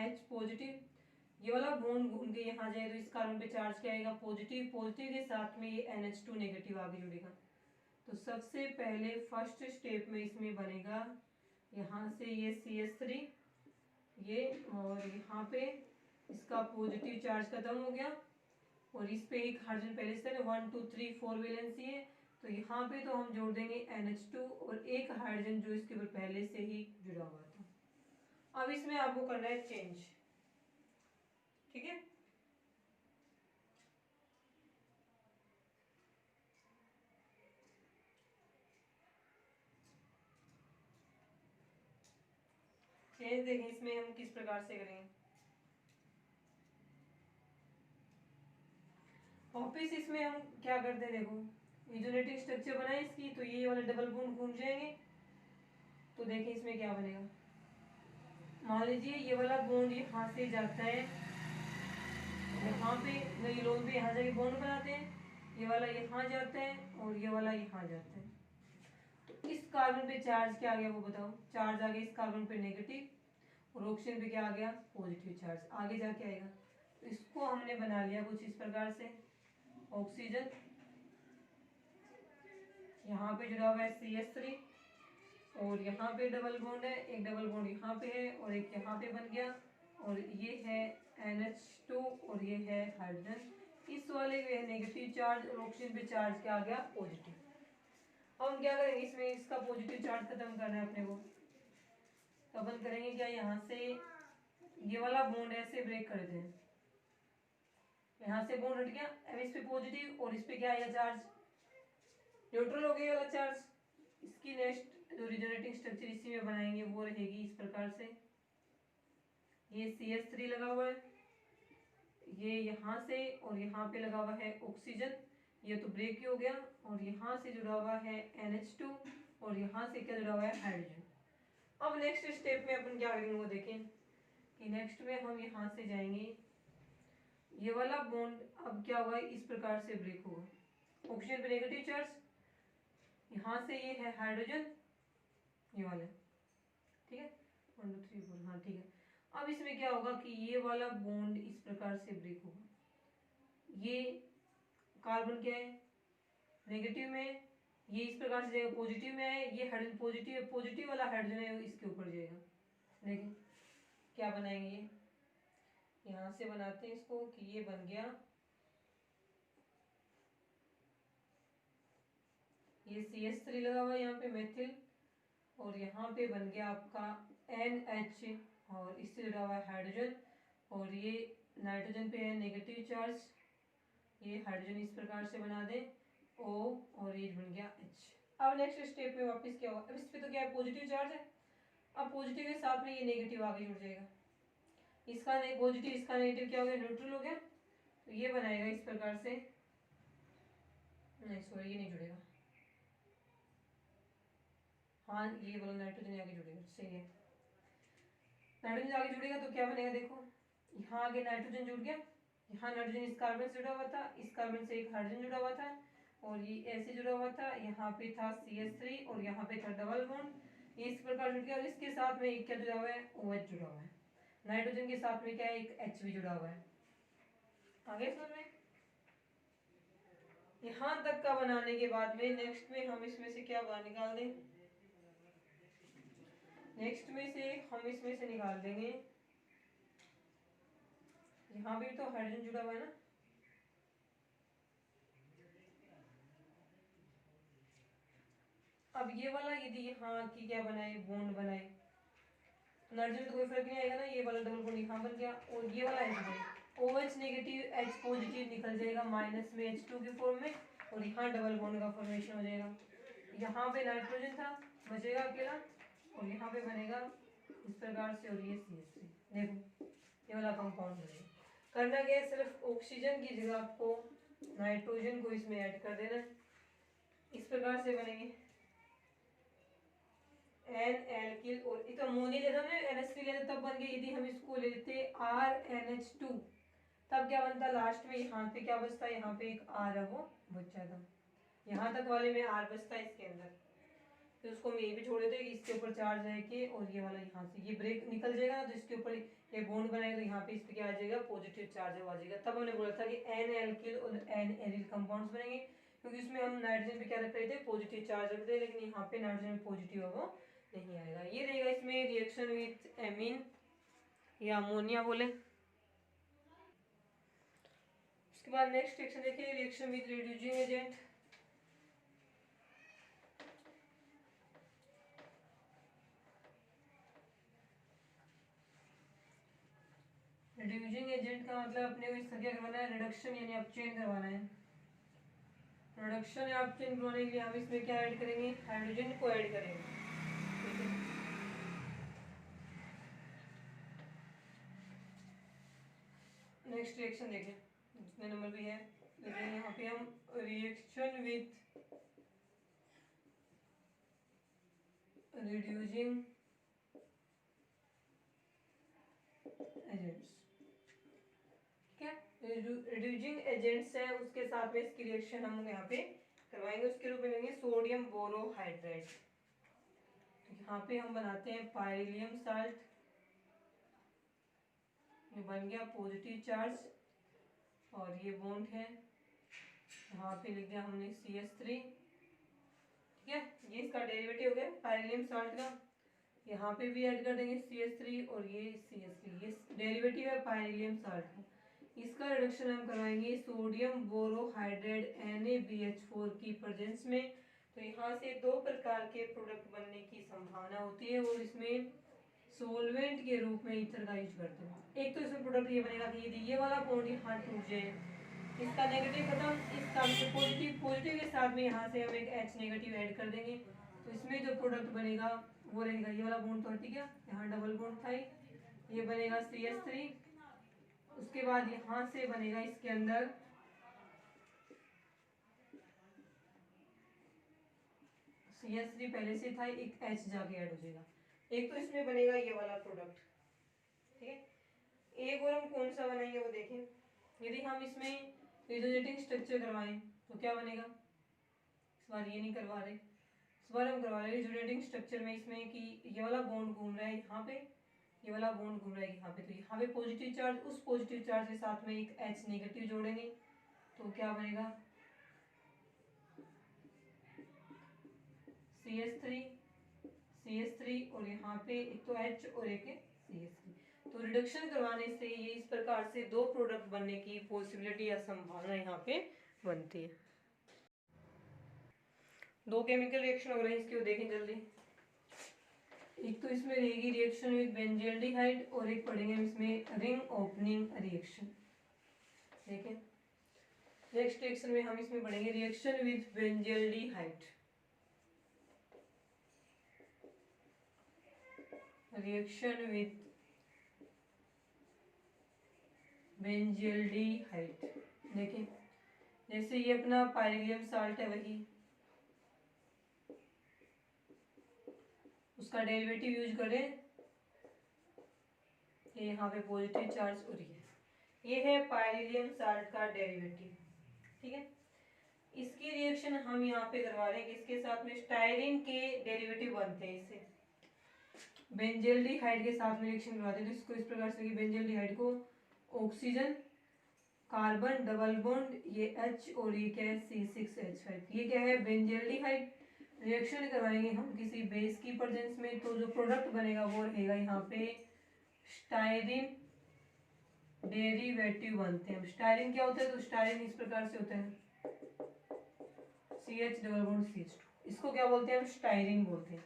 H पॉजिटिव, ये वाला बॉन्ड घूम के यहाँ जाए तो इस कार्बन पे चार्ज क्या आएगा पॉजिटिव, पॉजिटिव के साथ में ये NH2 नेगेटिव आगे जुड़ेगा। तो सबसे पहले फर्स्ट स्टेप में इसमें बनेगा यहाँ से ये CH3 ये, और यहाँ पे इसका पॉजिटिव चार्ज खत्म हो गया और इस पे एक हाइड्रोजन पहले से 1 2 3 4 वैलेंसी है, तो यहाँ पे तो हम जोड़ देंगे NH2 और एक हाइड्रोजन जो इसके ऊपर पहले से ही जुड़ा हुआ था। अब इसमें आपको करना है चेंज, ठीक है। चेंज देखें इसमें हम किस प्रकार से करेंगे। वापिस इसमें हम क्या करते हैं, देखो यूनिटिंग स्ट्रक्चर बनाए इसकी, तो ये वाले डबल बॉन्ड घूम जाएंगे, तो देखिए इसमें क्या बनेगा। मान लीजिए ये वाला बॉन्ड यहाँ से जाता है यहाँ पे, ये लोग भी यहाँ जाके बॉन्ड बनाते हैं, ये वाला यहाँ जाता है और ये वाला यहाँ जाता है, तो इस कार्बन पे चार्ज क्या आ गया वो बताओ। चार्ज आ गया इस कार्बन पे नेगेटिव और ऑक्सीजन पे क्या आ गया पॉजिटिव चार्ज, आगे जाके आएगा। तो इसको हमने बना लिया कुछ इस प्रकार से, ऑक्सीजन यहाँ पे जुड़ा हुआ है CH3 और यहाँ पे डबल बॉन्ड है, एक डबल बॉन्ड यहाँ पे है और एक यहाँ पे बन गया, और ये है NH2 और ये है हाइड्रोजन। इस वाले में नेगेटिव चार्ज और ऑक्सीजन पे चार्ज क्या आ गया पॉजिटिव। अब हम क्या करेंगे इसमें इसका पॉजिटिव चार्ज खत्म करना है अपने को, तो अपन करेंगे क्या, यहाँ से ये वाला बॉन्ड ऐसे ब्रेक कर देते हैं, यहाँ से बॉन्ड हट गया, अब इस पे पॉजिटिव और इस पे क्या आएगा चार्ज न्यूट्रल हो गया वाला चार्ज। इसकी नेक्स्ट जो रिजोनेटिंग स्ट्रक्चर इसी में बनाएंगे वो रहेगी इस प्रकार से, ये CH3 लगा हुआ है, ये यहाँ से और यहाँ पे लगा हुआ है ऑक्सीजन, ये तो ब्रेक ही हो गया, और यहाँ से जुड़ा हुआ है NH2 और यहाँ से क्या जुड़ा हुआ है हाइड्रोजन। अब नेक्स्ट स्टेप में अपन क्या करेंगे वो देखें कि नेक्स्ट में हम यहाँ से जाएंगे, ये वाला बॉन्ड अब क्या होगा इस प्रकार से ब्रेक होगा, ऑक्सीजन पे नेगेटिव चार्ज, यहाँ से ये है हाइड्रोजन ये वाला, ठीक है 1 2 3 4, हाँ ठीक है। अब इसमें क्या होगा कि ये वाला बॉन्ड इस प्रकार से ब्रेक होगा, ये कार्बन क्या है नेगेटिव में, ये इस प्रकार से जाएगा पॉजिटिव में है, ये हाइड्रोजन पॉजिटिव, पॉजिटिव वाला हाइड्रोजन है इसके ऊपर जाएगा। देखिए क्या बनाएंगे, ये यहाँ से बनाते हैं इसको कि ये बन गया, ये CH3 लगा हुआ है यहाँ पे मेथिल, और यहाँ पे बन गया आपका NH और इससे जुड़ा हुआ है हाइड्रोजन, और ये नाइट्रोजन पे है नेगेटिव चार्ज, ये हाइड्रोजन इस प्रकार से बना दें O और ये बन गया H। अब नेक्स्ट स्टेप में वापस क्या होगा, अब इस पे तो क्या है पॉजिटिव चार्ज है, अब पॉजिटिव के साथ में ये नेगेटिव आगे जुड़ जाएगा, इसका पॉजिटिव इसका नेगेटिव क्या हो गया न्यूट्रल हो गया, तो ये बनाएगा इस प्रकार से, नहीं सॉरी ये नहीं जुड़ेगा, हाँ ये वाला नाइट्रोजन आगे जुड़ेगा, सही है नाइट्रोजन आगे जुड़ेगा तो क्या बनेगा देखो, यहाँ आगे नाइट्रोजन जुड़ गया, यहाँ नाइट्रोजन इस कार्बन से जुड़ा हुआ था, इस कार्बन से एक हाइड्रोजन जुड़ा हुआ था और ये ऐसे जुड़ा हुआ था, यहाँ पे था CH3 और यहाँ पे था डबल बॉन्ड, ये इस प्रकार जुड़ गया, और इसके साथ में एक क्या जुड़ा हुआ है OH जुड़ा हुआ है, नाइट्रोजन के साथ में क्या है एक H भी जुड़ा हुआ है। आगे समझ में, यहाँ तक का बनाने के बाद में नेक्स्ट में हम इसमें से क्या बाहर निकाल दें, नेक्स्ट में से हम इसमें से निकाल देंगे, यहाँ भी तो हाइड्रोजन जुड़ा हुआ है ना, अब ये वाला यदि यहाँ की क्या बनाए बॉन्ड बनाए तो नाइट्रोजन तो कोई फर्क नहीं आएगा ना, ये वाला डबल बॉन्ड यहाँ बन गया और ये वाला OH नेगेटिव H पॉजिटिव निकल जाएगा माइनस में H2 के फॉर्म में, और यहाँ डबल बॉन्ड का फॉर्मेशन हो जाएगा, यहाँ पे नाइट्रोजन था बचेगा अकेला और यहाँ पे बनेगा इस प्रकार से, और ये CH3 देखो ये वाला कंपाउंड बनेगा। करना क्या है, सिर्फ ऑक्सीजन की जगह आपको नाइट्रोजन को इसमें ऐड कर देना, इस प्रकार से बनेंगे N एल्किल, और इतना अमोनिया जब हमने NH3 लेते तब बन गया, यदि हम इसको लेते RNH2 तब क्या बनता लास्ट में, यहाँ पे क्या बचता, यहाँ पे एक R है वो बच जाता, यहाँ तक वाले में R बचता है इसके अंदर, तो उसको हम यहीं पे छोड़ देते हैं कि इसके ऊपर चार्ज है कि, और ये वाला यहाँ से ये ब्रेक निकल जाएगा ना, तो इसके ऊपर ये बॉन्ड बनाएगा, तो यहाँ पे इस पे क्या आ जाएगा, पॉजिटिव चार्ज आ जाएगा। तब हमने बोला था कि एन एल्किल और एन एरिल कंपाउंड्स बनेंगे, क्योंकि उसमें हम नाइट्रोजन पे क्या रख रहे थे, पॉजिटिव चार्ज रख रहे थे, लेकिन यहाँ पे नाइट्रोजन में पॉजिटिव है वो नहीं आएगा। ये रहेगा इसमें रिएक्शन विथ एमीन या अमोनिया बोले। उसके बाद नेक्स्ट रिएक्शन देखिए, reaction with reducing agent. Reducing agent का मतलब अपने को इसका क्या करवाना है, रिडक्शन यानी अपचयन करवाना है। रिडक्शन या अपचयन करवाने के लिए हम इसमें क्या ऐड करेंगे, हाइड्रोजन को ऐड करेंगे। ठीक है, नेक्स्ट रिएक्शन देखें, जितने नंबर भी है, लेकिन यहाँ पे हम रिएक्शन विथ रिड्यूसिंग एजेंट्स, ठीक है, रिड्यूसिंग एजेंट्स है, उसके साथ में इसकी रिएक्शन हम यहाँ पे करवाएंगे। उसके रूप में लेंगे सोडियम बोरोहाइड्रेट। यहाँ पे हम बनाते हैं पाइरिलियम साल्ट, ये बन गया पॉजिटिव चार्ज, और ये बॉन्ड है, यहाँ पे लिख दिया हमने CH3, ठीक है, ये इसका डेरिवेटिव हो गया पाइरिलियम साल्ट का। यहाँ पे भी ऐड कर देंगे CH3 और ये CH3, ये डेरिवेटिव है पाइरिलियम साल्ट का। इसका रिडक्शन हम करवाएंगे सोडियम बोरोहाइड्रेट NaBH4 की प्रेजेंस में। तो यहाँ से दो प्रकार के प्रोडक्ट बनने की संभावना होती है, और इसमें सोलवेंट के रूप में ईथर का यूज करते हैं। एक तो इसमें प्रोडक्ट ये बनेगा कि यदि ये वाला बॉन्ड यहाँ टूट जाए, इसका नेगेटिव खत्म, इसका पॉजिटिव, पॉजिटिव के साथ में यहाँ से हम एक H नेगेटिव ऐड कर देंगे, तो इसमें जो प्रोडक्ट बनेगा वो रहेगा, ये वाला बॉन्ड तो हट गया, यहाँ डबल बॉन्ड था, ये बनेगा CH3। उसके बाद यहाँ से बनेगा इसके अंदर CH3 पहले से था, एक H जाके ऐड हो जाएगा। एक तो इसमें बनेगा ये वाला प्रोडक्ट, ठीक है। एक और हम कौन सा बनाएंगे वो देखें, यदि हम इसमें रिजोनेटिंग स्ट्रक्चर करवाएं तो क्या बनेगा, इस बार ये नहीं करवा रहे, इस बार हम करवा रहे हैं रिजोनेटिंग स्ट्रक्चर में, इसमें कि ये वाला बॉन्ड घूम रहा है यहाँ पे, ये वाला बॉन्ड घूम रहा है यहाँ पे, तो यहाँ पे पॉजिटिव चार्ज, उस पॉजिटिव चार्ज के साथ में एक H नेगेटिव जोड़ेंगे, तो क्या बनेगा CH3 और यहाँ पे एक तो H और एक है CH3। तो रिडक्शन करवाने से ये इस प्रकार से दो प्रोडक्ट बनने की पॉसिबिलिटी या संभावना यहाँ पे बनती है। दो केमिकल रिएक्शन हो रहे हैं इसके, देखें जल्दी। एक तो इसमें रहेगी रिएक्शन विद बेंजील्डिहाइड, और एक पढ़ेंगे इसमें रिंग ओपनिंग रिएक्शन। देखें नेक्स्ट रिएक्शन में हम इसमें पढ़ेंगे रिएक्शन विद बेंजील्डिहाइड, रिएक्शन विद बेंजील्डिहाइड। देखें जैसे ये अपना पाइरिलियम साल्ट है, वही उसका डेरिवेटिव यूज करें, ये यहाँ पे पॉजिटिव चार्ज हो रही है, ये है पाइरिलियम साल्ट का डेरिवेटिव, ठीक है। इसकी रिएक्शन हम यहाँ पे करवा रहे हैं कि इसके साथ में स्टाइरिन के डेरिवेटिव बनते हैं, इससे बेंजील्डिहाइड के साथ में रिएक्शन करवाते हैं। तो इसको इस प्रकार से कि बेंजील्डिहाइड को ऑक्सीजन, कार्बन डबल बॉन्ड, ये H और ये क्या है C6H5, ये क्या है बेंजील्डिहाइड। रिएक्शन करवाएंगे हम किसी बेस की प्रेजेंस में, तो जो प्रोडक्ट बनेगा वो रहेगा यहाँ पे स्टाइरिन डेरिवेटिव बनते हैं। स्टाइरिन क्या होता है, तो स्टाइरिन इस प्रकार से होता है CH डबल बॉन्ड CH2, इसको क्या बोलते हैं हम स्टाइरिन बोलते हैं।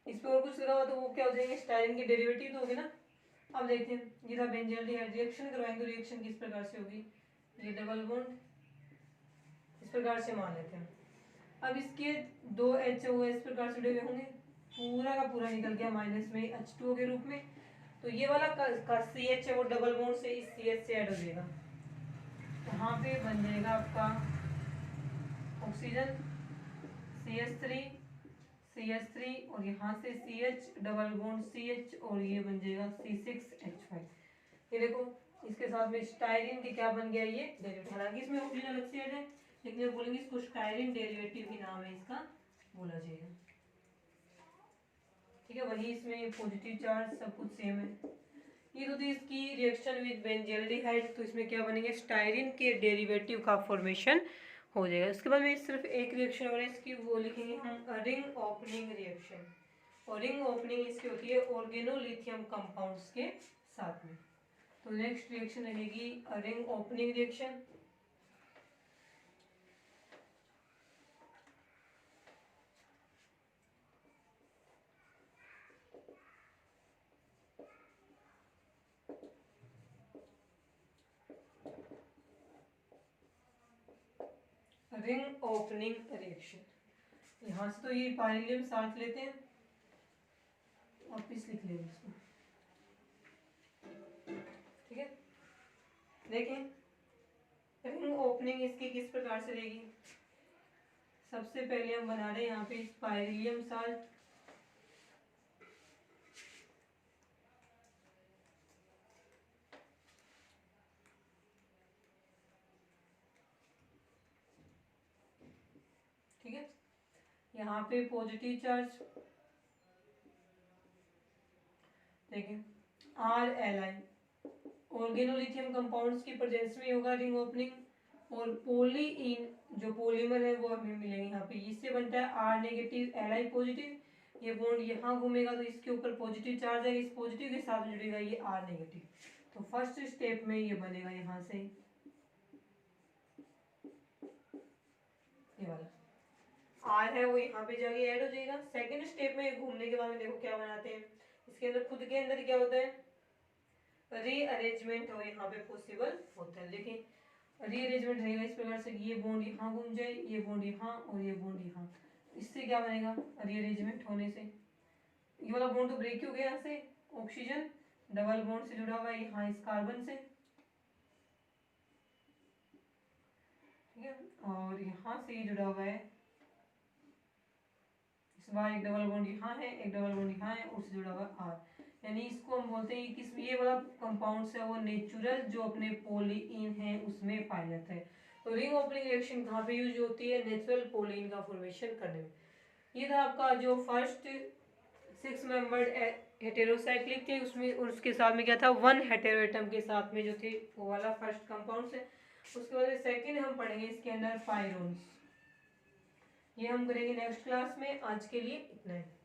इस पे और कुछ लगा हुआ तो वो क्या हो जाएंगे, स्टाइरिन के डेरिवेटिव तो होंगे ना। अब देखते हैं, ये था बेंजील्डिहाइड, रिएक्शन करवाएंगे तो रिएक्शन किस प्रकार से होगी, ये डबल बॉन्ड इस प्रकार से मान लेते हैं। अब इसके दो HO इस प्रकार से जुड़े हुए होंगे, पूरा का पूरा निकल गया माइनस में H2O के रूप में, तो ये वाला का CH है वो डबल बॉन्ड से इस CH से ऐड हो जाएगा, यहाँ पे बन जाएगा आपका ऑक्सीजन CH3 और यहाँ से CH डबल बॉन्ड CH और ये बन जाएगा C6H5। ये देखो इसके साथ में स्टाइरिन के क्या बन गया, ये डेरिवेटिव। हालांकि इसमें ऑक्सीजन अलग से ऐड है, लेकिन बोलेंगे इसको स्टाइरिन डेरिवेटिव ही नाम है इसका बोला जाएगा। ठीक है, वही इसमें पॉजिटिव चार्ज, सब कुछ सेम है। ये तो थी इसकी रिएक्शन विद बेंजल्डिहाइड, तो इसमें क्या बनेंगे, स्टायरीन के डेरिवेटिव का फॉर्मेशन हो जाएगा। उसके बाद में सिर्फ एक रिएक्शन और इसकी, वो लिखेंगे हम रिंग ओपनिंग रिएक्शन, और रिंग ओपनिंग इसकी होती है ऑर्गेनोलिथियम कंपाउंड्स के साथ में। तो नेक्स्ट रिएक्शन रहेगी ring opening reaction. Ring opening reaction, यहाँ से तो ये पाइलियम साल्ट लेते हैं, वापिस लिख लेंगे इसको, ठीक है। देखें रिंग ओपनिंग इसकी किस प्रकार से रहेगी। सबसे पहले हम बना रहे हैं यहाँ पे पाइलियम साल्ट, ठीक है। यहाँ पे पॉजिटिव चार्ज, देखें RLi, ऑर्गेनोलिथियम कंपाउंड्स की प्रेजेंस में होगा रिंग ओपनिंग, और पोलीइन जो पॉलीमर है वो हमें मिलेंगे यहाँ पे, इससे बनता है R नेगेटिव Li पॉजिटिव, ये बॉन्ड यहाँ घूमेगा तो इसके ऊपर पॉजिटिव चार्ज है, इस पॉजिटिव के साथ जुड़ेगा ये R नेगेटिव। तो फर्स्ट स्टेप में ये बनेगा यहाँ से, ये वाला R है वो यहाँ पे जाके ऐड हो जाएगा। सेकंड स्टेप में घूमने के बाद में देखो क्या बनाते हैं, इसके अंदर खुद के अंदर क्या होता है, रीअरेंजमेंट हो यहाँ पे पॉसिबल होता है। देखिए रीअरेंजमेंट रहेगा इस प्रकार से, ये बॉन्ड यहाँ घूम जाए, ये बॉन्ड यहाँ और ये बॉन्ड यहाँ, इससे क्या बनेगा, रीअरेंजमेंट होने से ये वाला बॉन्ड तो ब्रेक हो गया, यहाँ से ऑक्सीजन डबल बॉन्ड से जुड़ा हुआ है यहाँ इस कार्बन से, ठीक है, और यहाँ से ये जुड़ा हुआ है, इस बार एक डबल बॉन्ड यहाँ है, एक डबल बॉन्ड यहाँ है, उससे जुड़ा हुआ R, यानी इसको हम बोलते हैं किस, ये वाला कंपाउंड है वो नेचुरल जो अपने पोलीइन है उसमें पाया जाता है। तो रिंग ओपनिंग रिएक्शन कहाँ पे यूज होती है, नेचुरल पोलीन का फॉर्मेशन करने में। ये था आपका जो फर्स्ट 6 मेंबर्ड हेटेरोसाइक्लिक थे, उसमें उसके साथ में क्या था, 1 हेटेरोएटम के साथ में जो थे वो वाला फर्स्ट कंपाउंड है। उसके बाद सेकेंड हम पढ़ेंगे इसके अंदर पायरोन्स, ये हम करेंगे नेक्स्ट क्लास में। आज के लिए इतना है।